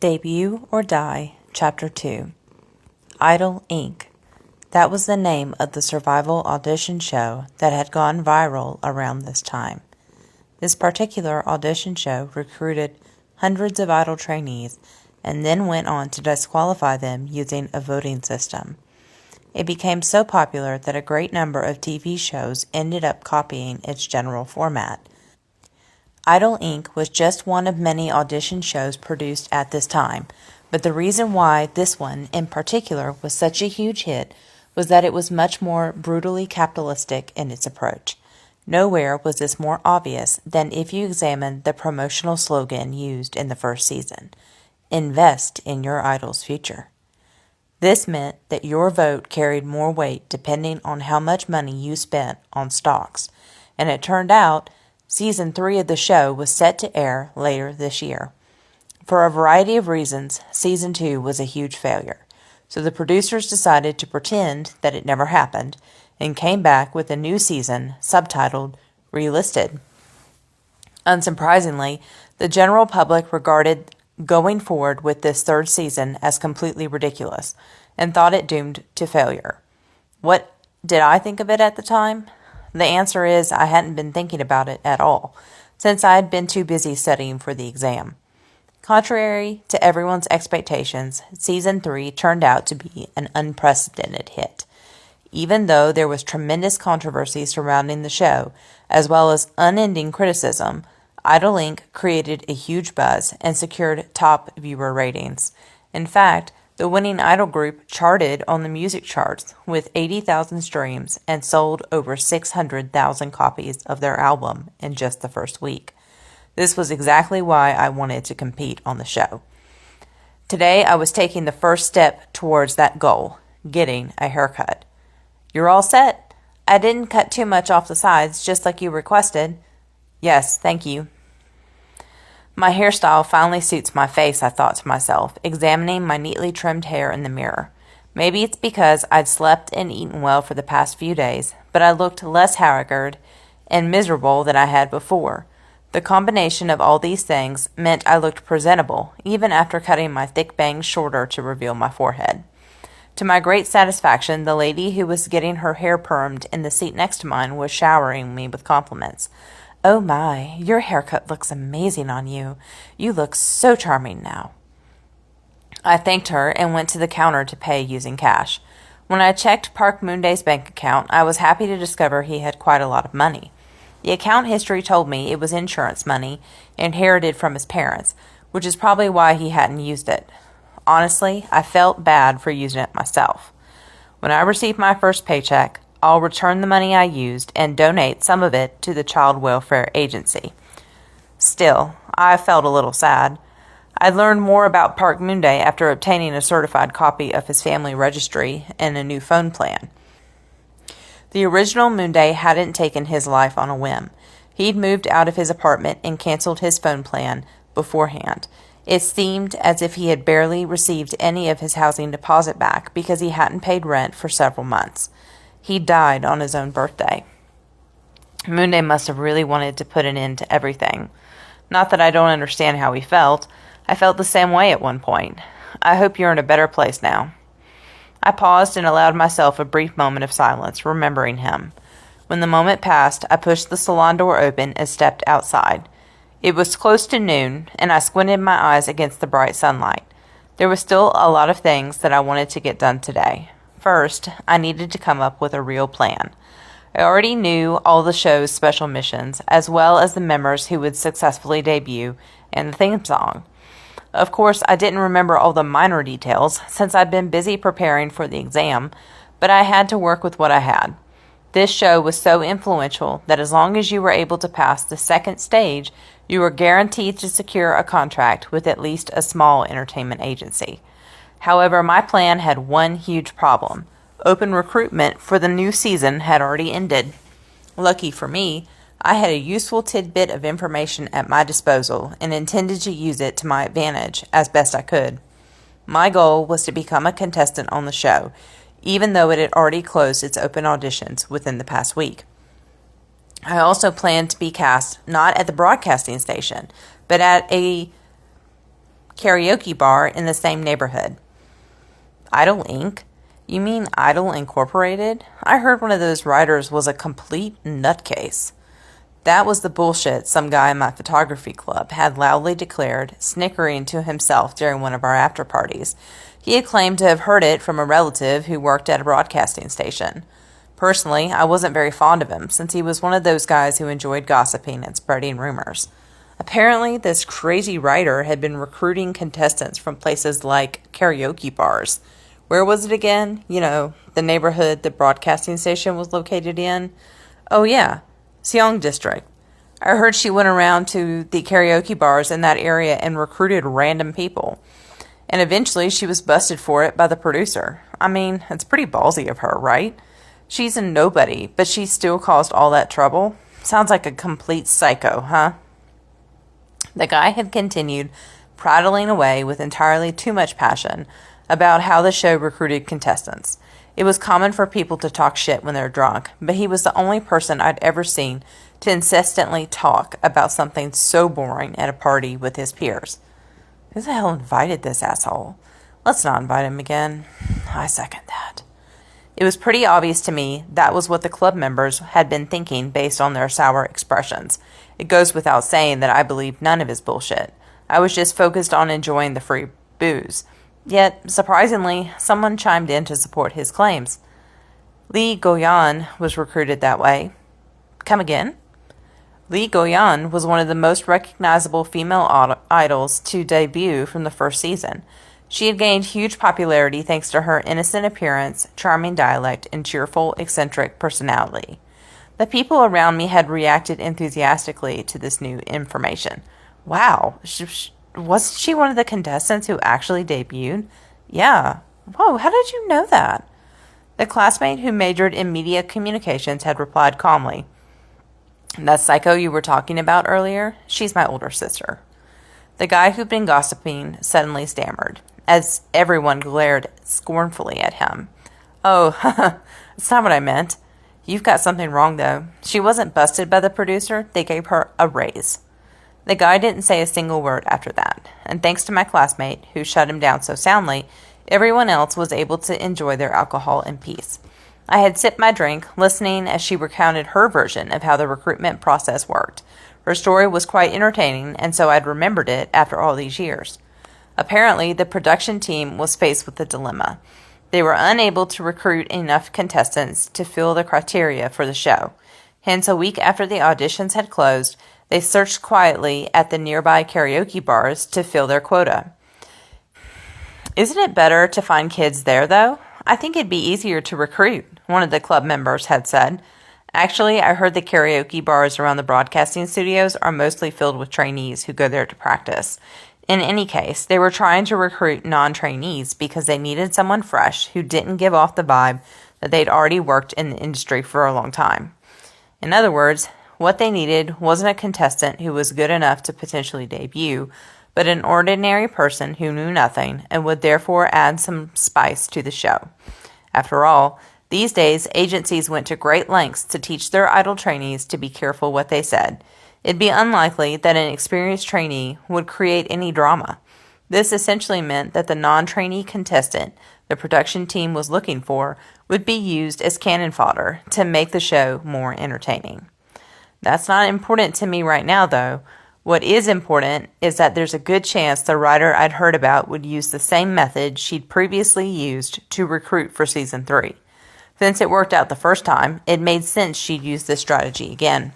Debut or Die, Chapter 2. Idol, Inc. That was the name of the survival audition show that had gone viral around this time. This particular audition show recruited hundreds of Idol trainees and then went on to disqualify them using a voting system. It became so popular that a great number of TV shows ended up copying its general format. Idol, Inc. was just one of many audition shows produced at this time, but the reason why this one in particular was such a huge hit was that it was much more brutally capitalistic in its approach. Nowhere was this more obvious than if you examined the promotional slogan used in the first season: "Invest in your idol's future." This meant that your vote carried more weight depending on how much money you spent on stocks, and it turned out Season 3 of the show was set to air later this year. For a variety of reasons, Season 2 was a huge failure, so the producers decided to pretend that it never happened and came back with a new season subtitled Relisted. Unsurprisingly, the general public regarded going forward with this third season as completely ridiculous and thought it doomed to failure. What did I think of it at the time? The answer is I hadn't been thinking about it at all, since I had been too busy studying for the exam. Contrary to everyone's expectations, Season 3 turned out to be an unprecedented hit. Even though there was tremendous controversy surrounding the show, as well as unending criticism, Idol, Inc. created a huge buzz and secured top viewer ratings. In fact, the winning Idol group charted on the music charts with 80,000 streams and sold over 600,000 copies of their album in just the first week. This was exactly why I wanted to compete on the show. Today, I was taking the first step towards that goal, getting a haircut. "You're all set? I didn't cut too much off the sides, just like you requested." "Yes, thank you." My hairstyle finally suits my face, I thought to myself, examining my neatly trimmed hair in the mirror. Maybe it's because I'd slept and eaten well for the past few days, but I looked less haggard and miserable than I had before. The combination of all these things meant I looked presentable, even after cutting my thick bangs shorter to reveal my forehead. To my great satisfaction, the lady who was getting her hair permed in the seat next to mine was showering me with compliments. "Oh my, your haircut looks amazing on you. You look so charming now." I thanked her and went to the counter to pay using cash. When I checked Park Moonday's bank account, I was happy to discover he had quite a lot of money. The account history told me it was insurance money inherited from his parents, which is probably why he hadn't used it. Honestly, I felt bad for using it myself. When I receive my first paycheck, I'll return the money I used and donate some of it to the Child Welfare Agency. Still, I felt a little sad. I'd learned more about Park Moonday after obtaining a certified copy of his family registry and a new phone plan. The original Moonday hadn't taken his life on a whim. He'd moved out of his apartment and canceled his phone plan beforehand. It seemed as if he had barely received any of his housing deposit back because he hadn't paid rent for several months. He died on his own birthday. Moonday must have really wanted to put an end to everything. Not that I don't understand how he felt. I felt the same way at one point. I hope you're in a better place now. I paused and allowed myself a brief moment of silence, remembering him. When the moment passed, I pushed the salon door open and stepped outside. It was close to noon, and I squinted my eyes against the bright sunlight. There was still a lot of things that I wanted to get done today. First, I needed to come up with a real plan. I already knew all the show's special missions, as well as the members who would successfully debut and the theme song. Of course, I didn't remember all the minor details, since I'd been busy preparing for the exam, but I had to work with what I had. This show was so influential that as long as you were able to pass the second stage, you were guaranteed to secure a contract with at least a small entertainment agency. However, my plan had one huge problem. Open recruitment for the new season had already ended. Lucky for me, I had a useful tidbit of information at my disposal and intended to use it to my advantage as best I could. My goal was to become a contestant on the show, even though it had already closed its open auditions within the past week. I also planned to be cast not at the broadcasting station, but at a karaoke bar in the same neighborhood. Idol Inc.? You mean Idol Incorporated? I heard one of those writers was a complete nutcase. That was the bullshit some guy in my photography club had loudly declared, snickering to himself during one of our after parties. He had claimed to have heard it from a relative who worked at a broadcasting station. Personally, I wasn't very fond of him, since he was one of those guys who enjoyed gossiping and spreading rumors. Apparently, this crazy writer had been recruiting contestants from places like karaoke bars. Where was it again? You know, the neighborhood the broadcasting station was located in? Oh yeah, Seong District. I heard she went around to the karaoke bars in that area and recruited random people. And eventually she was busted for it by the producer. I mean, it's pretty ballsy of her, right? She's a nobody, but she still caused all that trouble. Sounds like a complete psycho, huh? The guy had continued prattling away with entirely too much passion about how the show recruited contestants. It was common for people to talk shit when they're drunk, but he was the only person I'd ever seen to incessantly talk about something so boring at a party with his peers. Who the hell invited this asshole? Let's not invite him again. I second that. It was pretty obvious to me that was what the club members had been thinking based on their sour expressions. It goes without saying that I believed none of his bullshit. I was just focused on enjoying the free booze. Yet, surprisingly, someone chimed in to support his claims. Lee Goyan was recruited that way. Come again? Lee Goyan was one of the most recognizable female idols to debut from the first season. She had gained huge popularity thanks to her innocent appearance, charming dialect, and cheerful, eccentric personality. The people around me had reacted enthusiastically to this new information. Wow, wasn't she one of the contestants who actually debuted? Yeah. Whoa, how did you know that? The classmate who majored in media communications had replied calmly. That psycho you were talking about earlier? She's my older sister. The guy who'd been gossiping suddenly stammered, as everyone glared scornfully at him. Oh, that's not what I meant. You've got something wrong, though. She wasn't busted by the producer. They gave her a raise. The guy didn't say a single word after that, and thanks to my classmate, who shut him down so soundly, everyone else was able to enjoy their alcohol in peace. I had sipped my drink, listening as she recounted her version of how the recruitment process worked. Her story was quite entertaining, and so I'd remembered it after all these years. Apparently, the production team was faced with a dilemma. They were unable to recruit enough contestants to fill the criteria for the show. Hence, a week after the auditions had closed, they searched quietly at the nearby karaoke bars to fill their quota. Isn't it better to find kids there, though? I think it'd be easier to recruit, one of the club members had said. Actually, I heard the karaoke bars around the broadcasting studios are mostly filled with trainees who go there to practice. In any case, they were trying to recruit non-trainees because they needed someone fresh who didn't give off the vibe that they'd already worked in the industry for a long time. In other words, what they needed wasn't a contestant who was good enough to potentially debut, but an ordinary person who knew nothing and would therefore add some spice to the show. After all, these days, agencies went to great lengths to teach their idol trainees to be careful what they said. It'd be unlikely that an experienced trainee would create any drama. This essentially meant that the non-trainee contestant the production team was looking for would be used as cannon fodder to make the show more entertaining. That's not important to me right now, though. What is important is that there's a good chance the writer I'd heard about would use the same method she'd previously used to recruit for season 3. Since it worked out the first time, it made sense she'd use this strategy again.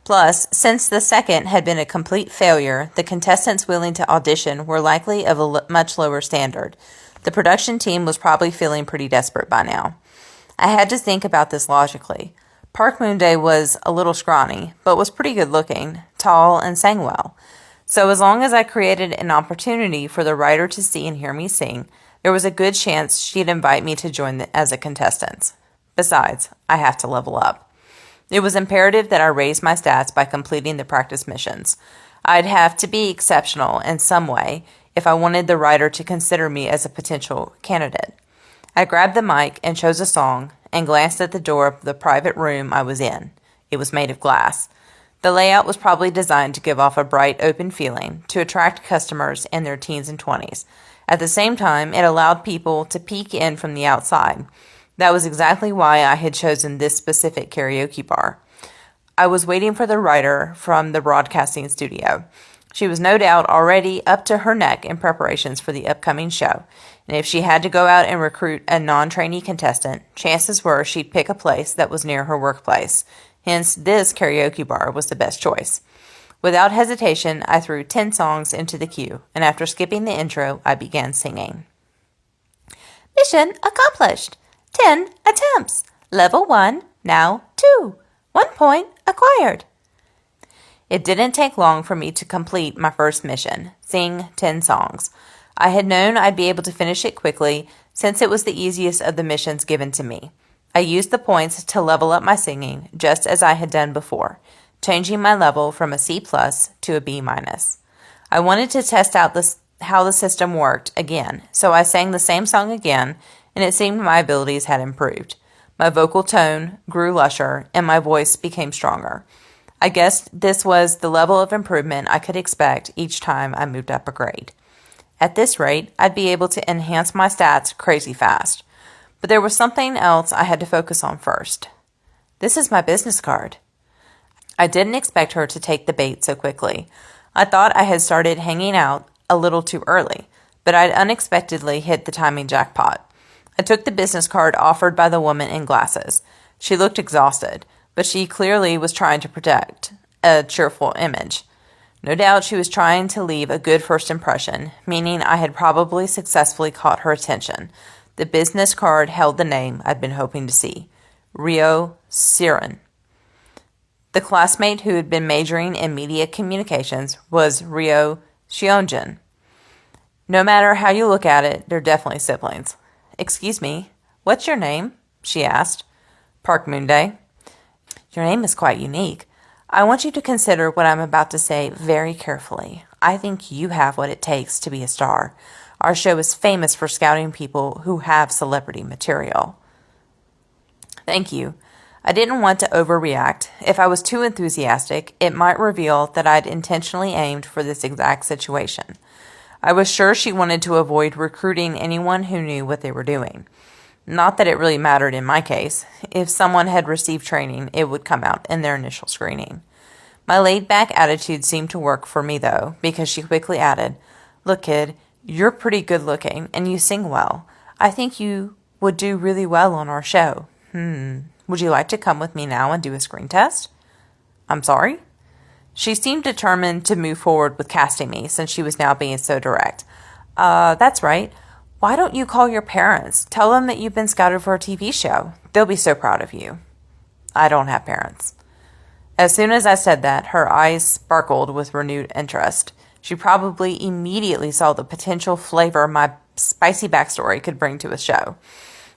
Plus, since the second had been a complete failure, the contestants willing to audition were likely of a much lower standard. The production team was probably feeling pretty desperate by now. I had to think about this logically. Park Moon-dae was a little scrawny, but was pretty good looking, tall, and sang well. So as long as I created an opportunity for the writer to see and hear me sing, there was a good chance she'd invite me to join as a contestant. Besides, I have to level up. It was imperative that I raise my stats by completing the practice missions. I'd have to be exceptional in some way if I wanted the writer to consider me as a potential candidate. I grabbed the mic and chose a song and glanced at the door of the private room I was in. It was made of glass. The layout was probably designed to give off a bright, open feeling to attract customers in their teens and 20s. At the same time, it allowed people to peek in from the outside. That was exactly why I had chosen this specific karaoke bar. I was waiting for the writer from the broadcasting studio. She was no doubt already up to her neck in preparations for the upcoming show, and if she had to go out and recruit a non-trainee contestant, chances were she'd pick a place that was near her workplace. Hence, this karaoke bar was the best choice. Without hesitation, I threw 10 songs into the queue, and after skipping the intro, I began singing. Mission accomplished. 10 attempts. Level 1, now 2. 1 point acquired. It didn't take long for me to complete my first mission, sing 10 songs. I had known I'd be able to finish it quickly since it was the easiest of the missions given to me. I used the points to level up my singing just as I had done before, changing my level from a C+ to a B-. I wanted to test out how the system worked again, so I sang the same song again, and it seemed my abilities had improved. My vocal tone grew lusher, and my voice became stronger. I guess this was the level of improvement I could expect each time I moved up a grade. At this rate, I'd be able to enhance my stats crazy fast. But there was something else I had to focus on first. This is my business card. I didn't expect her to take the bait so quickly. I thought I had started hanging out a little too early, but I'd unexpectedly hit the timing jackpot. I took the business card offered by the woman in glasses. She looked exhausted, but she clearly was trying to project a cheerful image. No doubt she was trying to leave a good first impression, meaning I had probably successfully caught her attention. The business card held the name I'd been hoping to see, Ryo Siren. The classmate who had been majoring in media communications was Ryo Shionjin. No matter how you look at it, they're definitely siblings. Excuse me, what's your name? She asked. Park Moonday. Your name is quite unique. I want you to consider what I'm about to say very carefully. I think you have what it takes to be a star. Our show is famous for scouting people who have celebrity material. Thank you. I didn't want to overreact. If I was too enthusiastic, it might reveal that I'd intentionally aimed for this exact situation. I was sure she wanted to avoid recruiting anyone who knew what they were doing. Not that it really mattered in my case. If someone had received training, it would come out in their initial screening. My laid-back attitude seemed to work for me, though, because she quickly added, Look, kid, you're pretty good-looking, and you sing well. I think you would do really well on our show. Would you like to come with me now and do a screen test? I'm sorry? She seemed determined to move forward with casting me, since she was now being so direct. That's right. Why don't you call your parents? Tell them that you've been scouted for a TV show. They'll be so proud of you. I don't have parents. As soon as I said that, her eyes sparkled with renewed interest. She probably immediately saw the potential flavor my spicy backstory could bring to a show.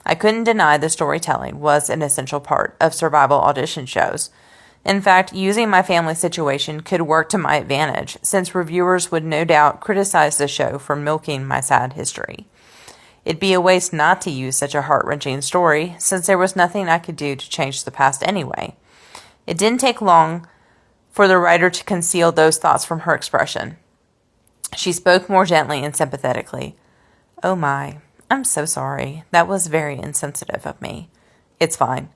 I couldn't deny the storytelling was an essential part of survival audition shows. In fact, using my family situation could work to my advantage, since reviewers would no doubt criticize the show for milking my sad history. It'd be a waste not to use such a heart-wrenching story, since there was nothing I could do to change the past anyway. It didn't take long for the writer to conceal those thoughts from her expression. She spoke more gently and sympathetically. Oh my, I'm so sorry. That was very insensitive of me. It's fine.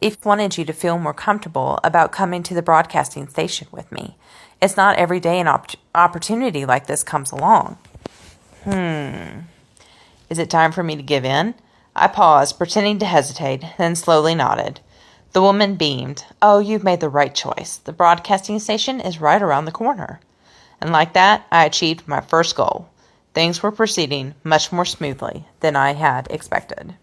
If I wanted you to feel more comfortable about coming to the broadcasting station with me. It's not every day an opportunity like this comes along. Is it time for me to give in? I paused, pretending to hesitate, then slowly nodded. The woman beamed. Oh, you've made the right choice. The broadcasting station is right around the corner. And like that, I achieved my first goal. Things were proceeding much more smoothly than I had expected.